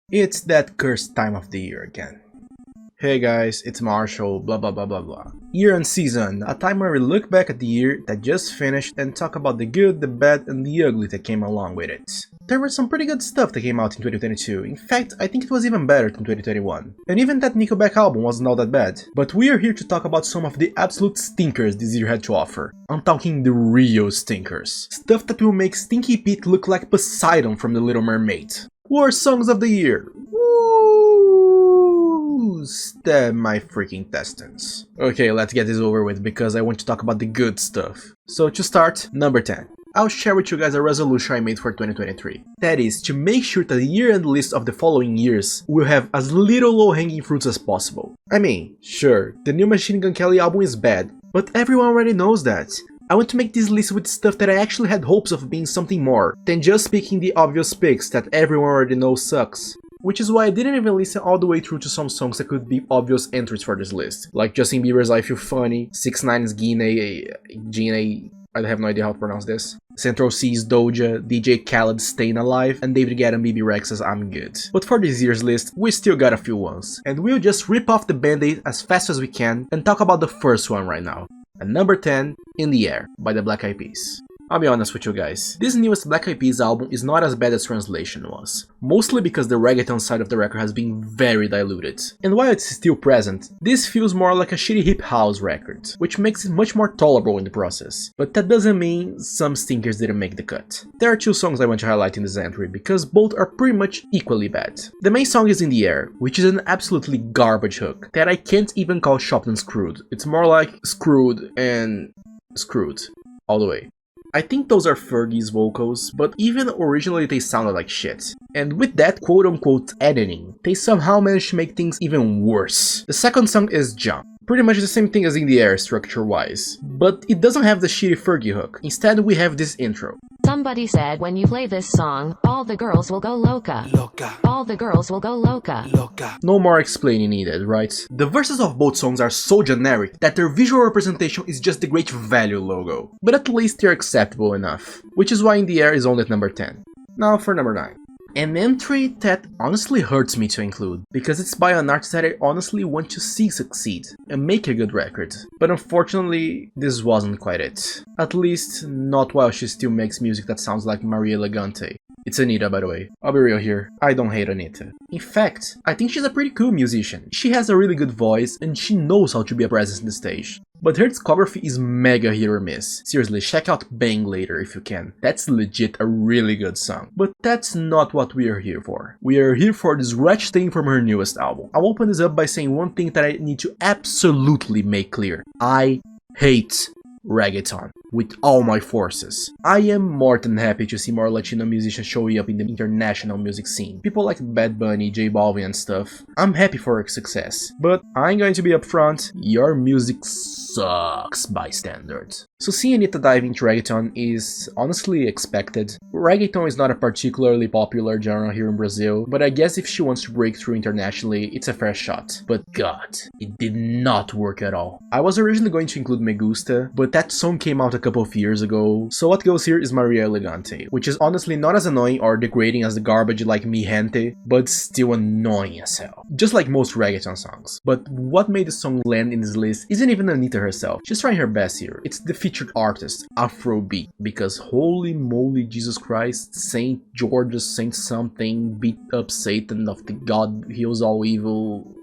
It's that cursed time of the year again. Hey guys, it's Marshall, blah blah blah blah blah. Year and season, a time where we look back at the year that just finished and talk about the good, the bad, and the ugly that came along with it. There was some pretty good stuff that came out in 2022, in fact, I think it was even better than 2021. And even that Nickelback album wasn't all that bad. But we are here to talk about some of the absolute stinkers this year had to offer. I'm talking the real stinkers. Stuff that will make Stinky Pete look like Poseidon from The Little Mermaid. Worst songs of the year. Woo! Stab my freaking intestines. Okay, let's get this over with because I want to talk about the good stuff. So to start, number 10. I'll share with you guys a resolution I made for 2023. That is, to make sure that the year-end list of the following years will have as little low-hanging fruits as possible. I mean, sure, the new Machine Gun Kelly album is bad, but everyone already knows that. I want to make this list with stuff that I actually had hopes of being something more than just picking the obvious picks that everyone already knows sucks. Which is why I didn't even listen all the way through to some songs that could be obvious entries for this list, like Justin Bieber's I Feel Funny, 6ix9ine's 𝕬𝖑𝖏, I have no idea how to pronounce this, Central C's Doja, DJ Khaled's Stayin' Alive, and David Guetta and BB Rexha's I'm Good. But for this year's list, we still got a few ones, and we'll just rip off the band-aid as fast as we can and talk about the first one right now. At number 10, In the Air by the Black Eyed Peas. I'll be honest with you guys, this newest Black Eyed Peas album is not as bad as Translation was, mostly because the reggaeton side of the record has been very diluted. And while it's still present, this feels more like a shitty hip house record, which makes it much more tolerable in the process. But that doesn't mean some stinkers didn't make the cut. There are two songs I want to highlight in this entry, because both are pretty much equally bad. The main song is In the Air, which is an absolutely garbage hook that I can't even call chopped and screwed. It's more like screwed and screwed all the way. I think those are Fergie's vocals, but even originally they sounded like shit. And with that quote-unquote editing, they somehow managed to make things even worse. The second song is Jump. Pretty much the same thing as In the Air structure-wise, but it doesn't have the shitty Fergie hook. Instead we have this intro. Somebody said when you play this song, all the girls will go loca. Loca. All the girls will go loca. Loca. No more explaining needed, right? The verses of both songs are so generic that their visual representation is just the Great Value logo. But at least they're acceptable enough, which is why In the Air is only at number 10. Now for number 9. An entry that honestly hurts me to include, because it's by an artist that I honestly want to see succeed and make a good record. But unfortunately, this wasn't quite it. At least, not while she still makes music that sounds like M.I.A. Elegante. It's Anitta, by the way. I'll be real here, I don't hate Anitta. In fact, I think she's a pretty cool musician. She has a really good voice and she knows how to be a presence on the stage. But her discography is mega hit or miss. Seriously, check out Bang later if you can. That's legit a really good song. But that's not what we are here for. We are here for this wretched thing from her newest album. I'll open this up by saying one thing that I need to absolutely make clear. I hate reggaeton with all my forces. I am more than happy to see more Latino musicians showing up in the international music scene. People like Bad Bunny, J Balvin and stuff. I'm happy for her success. But I'm going to be upfront, your music sucks by standards. So seeing Anitta dive into reggaeton is honestly expected. Reggaeton is not a particularly popular genre here in Brazil, but I guess if she wants to break through internationally, it's a fair shot. But god, it did not work at all. I was originally going to include Me Gusta, but that song came out a couple of years ago, so what goes here is M.I.A. Elegante, which is honestly not as annoying or degrading as the garbage like Mi Gente, but still annoying as hell. Just like most reggaeton songs. But what made the song land in this list isn't even Anitta herself, she's trying her best here. It's the featured artist, Afrobeat, because holy moly Jesus Christ, Saint George, Saint something, beat up Satan of the God heals all evil.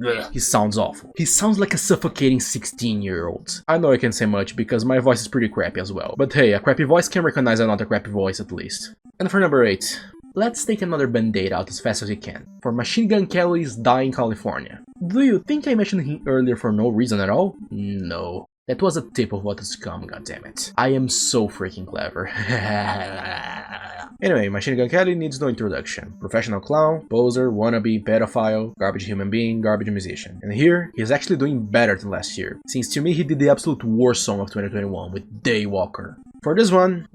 Ugh, he sounds awful. He sounds like a suffocating 16-year-old. I know I can't say much because my voice is pretty crappy as well. But hey, a crappy voice can recognize another crappy voice at least. And for number 8, let's take another band-aid out as fast as we can. For Machine Gun Kelly's Die in California. Do you think I mentioned him earlier for no reason at all? No. That was a tip of what is to come, goddammit. I am so freaking clever. Anyway, Machine Gun Kelly needs no introduction. Professional clown, poser, wannabe, pedophile, garbage human being, garbage musician. And here, he's actually doing better than last year, since to me he did the absolute worst song of 2021 with Daywalker. For this one,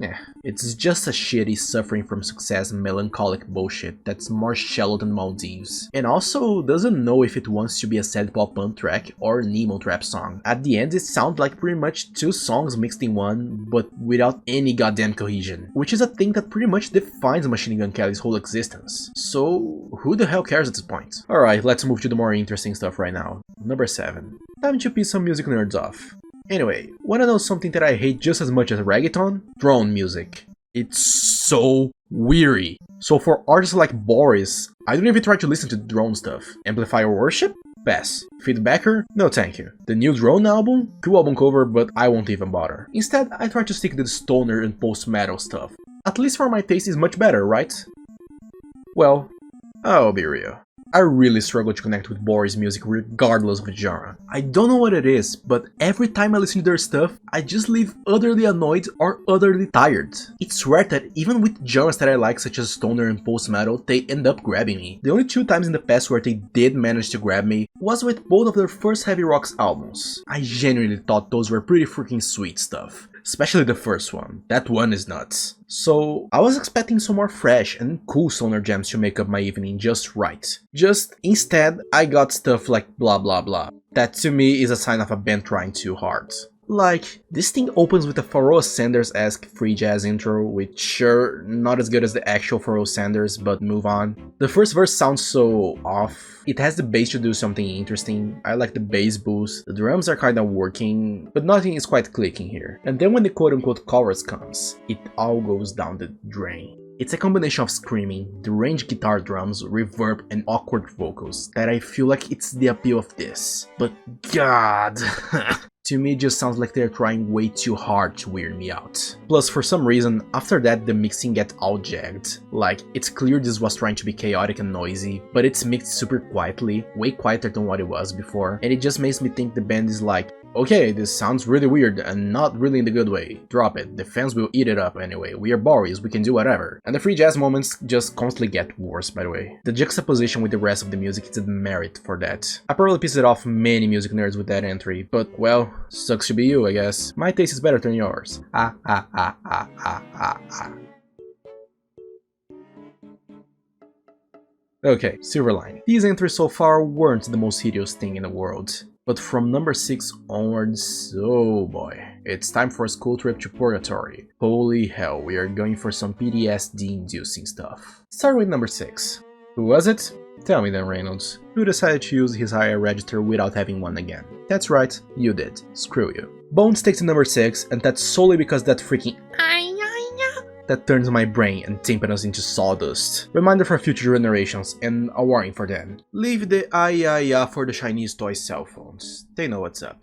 it's just a shitty suffering from success melancholic bullshit that's more shallow than Maldives. And also doesn't know if it wants to be a sad pop punk track or an emo trap song. At the end it sounds like pretty much two songs mixed in one, but without any goddamn cohesion. Which is a thing that pretty much defines Machine Gun Kelly's whole existence. So who the hell cares at this point? Alright, let's move to the more interesting stuff right now. Number 7. Time to piss some music nerds off. Anyway, wanna know something that I hate just as much as reggaeton? Drone music. It's so weary. So for artists like Boris, I don't even try to listen to drone stuff. Amplifier worship? Pass. Feedbacker? No thank you. The new Drone album? Cool album cover, but I won't even bother. Instead, I try to stick to the stoner and post-metal stuff. At least for my taste is much better, right? Well, I'll be real. I really struggle to connect with Boris music regardless of the genre. I don't know what it is, but every time I listen to their stuff, I just leave utterly annoyed or utterly tired. It's rare that even with genres that I like such as stoner and post-metal, they end up grabbing me. The only 2 times in the past where they did manage to grab me was with both of their first Heavy Rocks albums. I genuinely thought those were pretty freaking sweet stuff. Especially the first one. That one is nuts. So I was expecting some more fresh and cool stoner jams to make up my evening just right. Just instead I got stuff like blah blah blah. That to me is a sign of a band trying too hard. Like, this thing opens with a Pharoah Sanders-esque free jazz intro, which sure, not as good as the actual Pharoah Sanders, but move on. The first verse sounds so off. It has the bass to do something interesting. I like the bass boost. The drums are kinda working, but nothing is quite clicking here. And then when the quote-unquote chorus comes, it all goes down the drain. It's a combination of screaming, deranged guitar drums, reverb, and awkward vocals that I feel like it's the appeal of this. But god... To me, it just sounds like they're trying way too hard to weird me out. Plus, for some reason, after that the mixing gets all jagged. Like, it's clear this was trying to be chaotic and noisy, but it's mixed super quietly, way quieter than what it was before, and it just makes me think the band is like, okay, this sounds really weird and not really in the good way. Drop it, the fans will eat it up anyway, we are Boris, we can do whatever. And the free jazz moments just constantly get worse, by the way. The juxtaposition with the rest of the music is a merit for that. I probably pissed it off many music nerds with that entry, but well, sucks to be you, I guess. My taste is better than yours. Okay, Silverline. These entries so far weren't the most hideous thing in the world. But from number 6 onwards, oh boy, it's time for a school trip to Purgatory. Holy hell, we are going for some PTSD-inducing stuff. Start with number 6. Who was it? Tell me then, Reynolds. Who decided to use his higher register without having one again? That's right, you did. Screw you. Bones takes to number 6, and that's solely because that freaking that turns my brain and tympanos into sawdust. Reminder for future generations, and a warning for them. Leave the 𝐼 for the Chinese toy cell phones. They know what's up.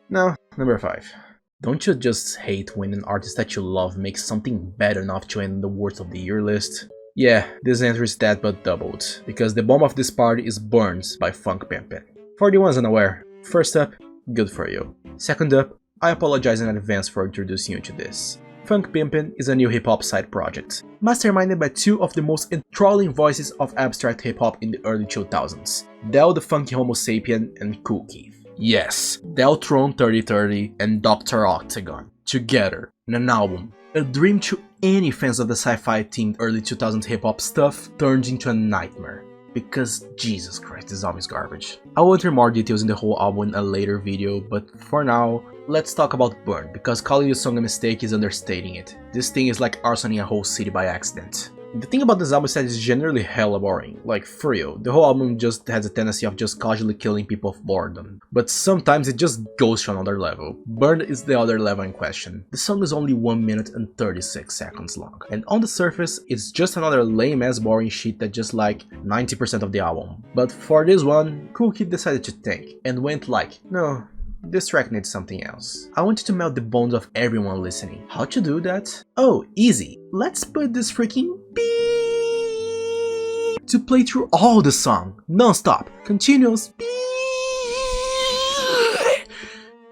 Now, number 5. Don't you just hate when an artist that you love makes something bad enough to end the worst of the year list? Yeah, this entry is that but doubled, because the bomb of this party is Burns by FNKPMPN. For the ones unaware, first up, good for you. Second up, I apologize in advance for introducing you to this. FNKPMPN is a new hip-hop side project, masterminded by 2 of the most enthralling voices of abstract hip-hop in the early 2000s, 𝕸𝖆𝖗𝖘 the Funky Homo Sapien and Kool Keith. Yes, Deltron 3030 and Dr. Octagon, together, in an album, a dream to any fans of the sci-fi themed early 2000s hip-hop stuff turned into a nightmare. Because Jesus Christ, this album is garbage. I will enter more details in the whole album in a later video, but for now, let's talk about Burn, because calling the song a mistake is understating it. This thing is like arsoning a whole city by accident. The thing about this album is that it's generally hella boring, like for real, the whole album just has a tendency of just casually killing people of boredom. But sometimes it just goes to another level. Burn is the other level in question. The song is only 1 minute and 36 seconds long, and on the surface it's just another lame ass boring shit that just like 90% of the album. But for this one, Kool Keith decided to think, and went like, no, this track needs something else. I want you to melt the bones of everyone listening. How to do that? Oh, easy. Let's put this freaking beep to play through all the song, non-stop, continuous beep.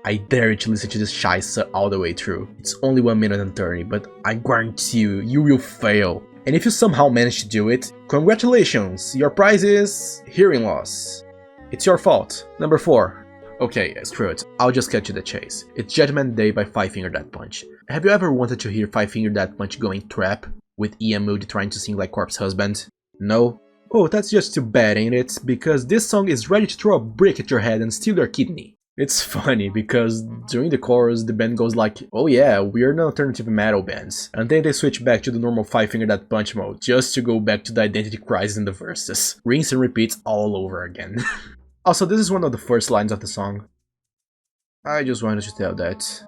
I dare you to listen to this scheisse all the way through. It's only 1 minute and 30, but I guarantee you, you will fail. And if you somehow manage to do it, congratulations, your prize is hearing loss. It's your fault. Number 4. Okay, screw it, I'll just cut to the chase. It's Judgment Day by 5 Finger Death Punch. Have you ever wanted to hear 5 Finger Death Punch going trap, with Ian Moody trying to sing like Corpse Husband? No? Oh, that's just too bad, ain't it? Because this song is ready to throw a brick at your head and steal your kidney. It's funny, because during the chorus, the band goes like, oh yeah, we're an alternative metal band. And then they switch back to the normal 5 Finger Death Punch mode, just to go back to the identity crisis in the verses. Rinse and repeats all over again. Also, this is one of the first lines of the song. I just wanted to tell that.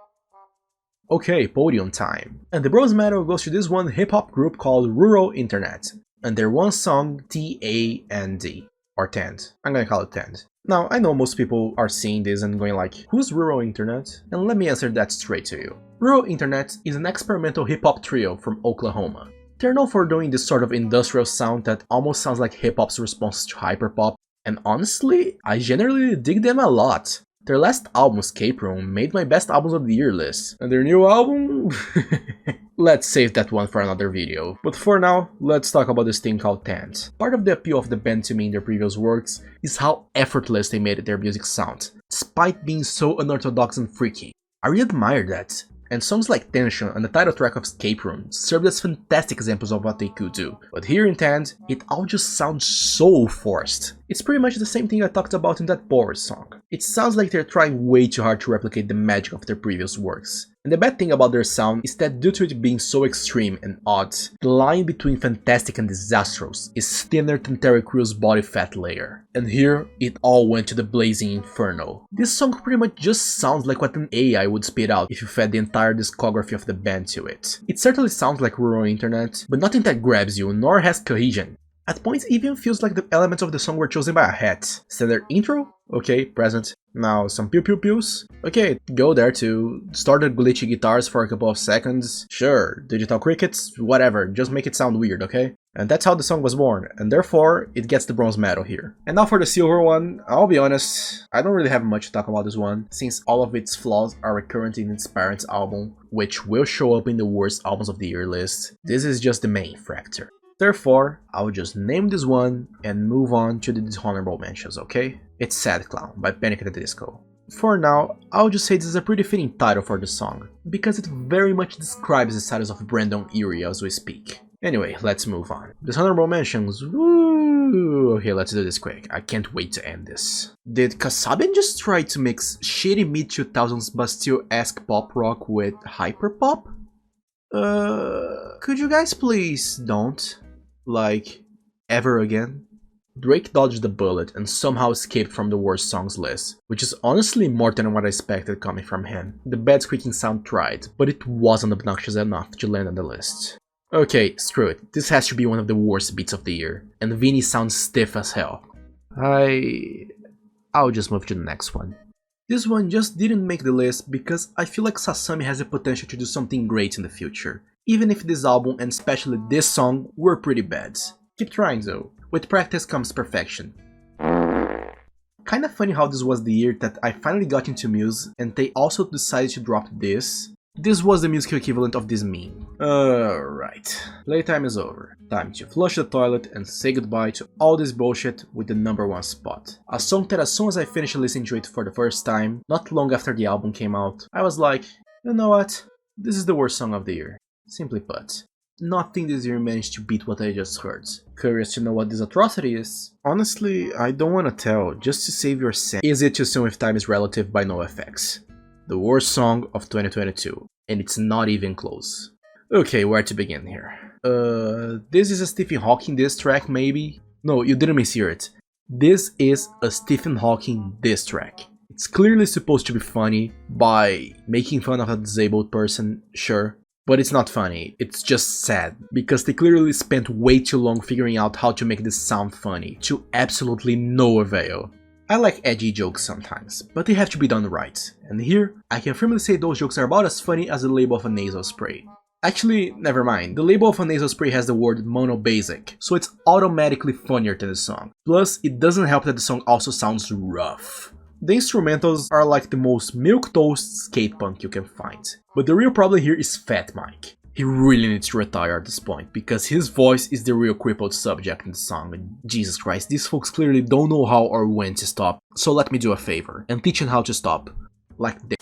Okay, podium time. And the bronze medal goes to this one hip-hop group called Rural Internet. And their one song, T.A.N.D. Or T.A.N.D. I'm gonna call it T.A.N.D. Now, I know most people are seeing this and going like, who's Rural Internet? And let me answer that straight to you. Rural Internet is an experimental hip-hop trio from Oklahoma. They're known for doing this sort of industrial sound that almost sounds like hip-hop's response to hyperpop. And honestly, I generally dig them a lot. Their last album, Escape Room, made my best albums of the year list. And their new album? Let's save that one for another video. But for now, let's talk about this thing called T.A.N.D. Part of the appeal of the band to me in their previous works is how effortless they made their music sound, despite being so unorthodox and freaky. I really admire that. And songs like Tension and the title track of Escape Room served as fantastic examples of what they could do. But here in T.A.N.D, it all just sounds so forced. It's pretty much the same thing I talked about in that Boris song. It sounds like they're trying way too hard to replicate the magic of their previous works. And the bad thing about their sound is that due to it being so extreme and odd, the line between fantastic and disastrous is thinner than Terry Crew's body fat layer. And here, it all went to the blazing inferno. This song pretty much just sounds like what an AI would spit out if you fed the entire discography of the band to it. It certainly sounds like Rural Internet, but nothing that grabs you, nor has cohesion. At points it even feels like the elements of the song were chosen by a hat. Standard intro? Okay, present. Now some pew pew pews? Okay, go there too. Distorted glitchy guitars for a couple of seconds. Sure, digital crickets, whatever, just make it sound weird, okay? And that's how the song was born, and therefore it gets the bronze medal here. And now for the silver one, I'll be honest, I don't really have much to talk about this one, since all of its flaws are recurrent in its parents' album, which will show up in the worst albums of the year list. This is just the main factor. Therefore, I'll just name this one and move on to the dishonorable mentions, okay? It's Sad Clown by Panic! At the Disco. For now, I'll just say this is a pretty fitting title for the song, because it very much describes the status of Brandon Urie as we speak. Anyway, let's move on. Dishonorable mentions, woo! Okay, let's do this quick, I can't wait to end this. Did Kasabian just try to mix shitty mid-2000s Bastille-esque pop rock with hyperpop? Could you guys please don't? Like, ever again? Drake dodged the bullet and somehow escaped from the worst songs list, which is honestly more than what I expected coming from him. The bad squeaking sound tried, but it wasn't obnoxious enough to land on the list. Okay, screw it, this has to be one of the worst beats of the year, and Vinnie sounds stiff as hell. I'll just move to the next one. This one just didn't make the list because I feel like Sasami has the potential to do something great in the future, even if this album and especially this song were pretty bad. Keep trying though, with practice comes perfection. Kinda funny how this was the year that I finally got into Muse and they also decided to drop this. This was the musical equivalent of this meme. Alright, playtime is over. Time to flush the toilet and say goodbye to all this bullshit with the #1 spot. A song that as soon as I finished listening to it for the first time, not long after the album came out, I was like, you know what, this is the worst song of the year. Simply put. Nothing this year managed to beat what I just heard. Curious to know what this atrocity is? Honestly, I don't wanna tell, just to save your sanity. Is It Too Soon If Time Is Relative by NOFX. The worst song of 2022, and it's not even close. Okay, where to begin here? This is a Stephen Hawking diss track, maybe? No, you didn't mishear it. This is a Stephen Hawking diss track. It's clearly supposed to be funny by making fun of a disabled person, sure. But it's not funny, it's just sad, because they clearly spent way too long figuring out how to make this sound funny, to absolutely no avail. I like edgy jokes sometimes, but they have to be done right, and here, I can firmly say those jokes are about as funny as the label of a nasal spray. Actually, never mind, the label of a nasal spray has the word mono-basic, so it's automatically funnier than the song. Plus, it doesn't help that the song also sounds rough. The instrumentals are like the most milquetoast skate punk you can find, but the real problem here is Fat Mike. He really needs to retire at this point, because his voice is the real crippled subject in the song. Jesus Christ, these folks clearly don't know how or when to stop, so let me do a favor and teach him how to stop. Like this.